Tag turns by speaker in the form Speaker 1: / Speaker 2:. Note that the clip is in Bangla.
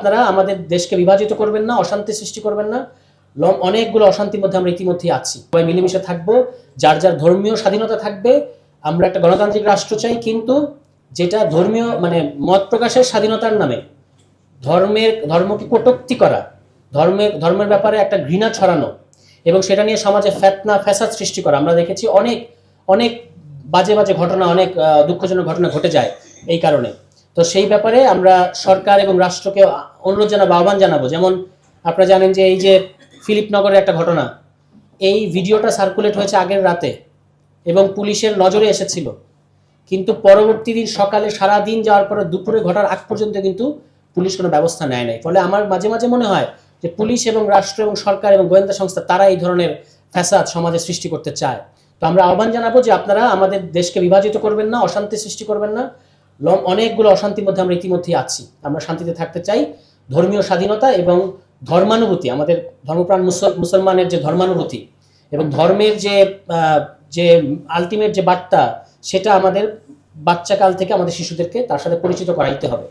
Speaker 1: আপনারা আমাদের দেশকে বিভাজিত করবেন না, অশান্তি সৃষ্টি করবেন না। অনেকগুলো অশান্তির মধ্যে আমরা ইতিমধ্যেই আছি। সবাই মিলেমিশে থাকবো, যার যার ধর্মীয় স্বাধীনতা থাকবে। আমরা একটা গণতান্ত্রিক রাষ্ট্র চাই, কিন্তু যেটা ধর্মীয় মানে মত প্রকাশের স্বাধীনতার নামে ধর্মকে কটূক্তি করা, ধর্মের ব্যাপারে একটা ঘৃণা ছড়ানো এবং সেটা নিয়ে সমাজে ফেতনা ফ্যাসাদ সৃষ্টি করা, আমরা দেখেছি অনেক অনেক বাজে বাজে ঘটনা, অনেক দুঃখজনক ঘটনা ঘটে যায় এই কারণে। তো সেই ব্যাপারে আমরা সরকার এবং রাষ্ট্রকে অনুরোধ জানাবো, আহ্বান জানাবো। যেমন আপনারা জানেন যে এই যে ফিলিপনগরের একটা ঘটনা, এই ভিডিওটা সার্কুলেট হয়েছে আগের রাতে এবং পুলিশের নজরে এসেছিল, কিন্তু পরবর্তী দিন সকালে সারা দিন যাওয়ার পরে দুপুরে ঘটার আগ পর্যন্ত কিন্তু পুলিশ কোনো ব্যবস্থা নেয় নাই। ফলে আমার মাঝে মাঝে মনে হয় যে পুলিশ এবং রাষ্ট্র এবং সরকার এবং গোয়েন্দা সংস্থা তারা এই ধরনের ফ্যাসাদ সমাজে সৃষ্টি করতে চায়। তো আমরা আহ্বান জানাবো যে আপনারা আমাদের দেশকে বিভাজিত করবেন না, অশান্তি সৃষ্টি করবেন না। অনেকগুলো অশান্তির মধ্যে আমরা ইতিমধ্যেই আছি। আমরা শান্তিতে থাকতে চাই। ধর্মীয় স্বাধীনতা এবং ধর্মানুভূতি, আমাদের ধর্মপ্রাণ মুসলমানের যে ধর্মানুভূতি এবং ধর্মের যে আলটিমেট যে বার্তা, সেটা আমাদের বাচ্চাকাল থেকে আমাদের শিশুদেরকে তার সাথে পরিচিত করাইতে হবে।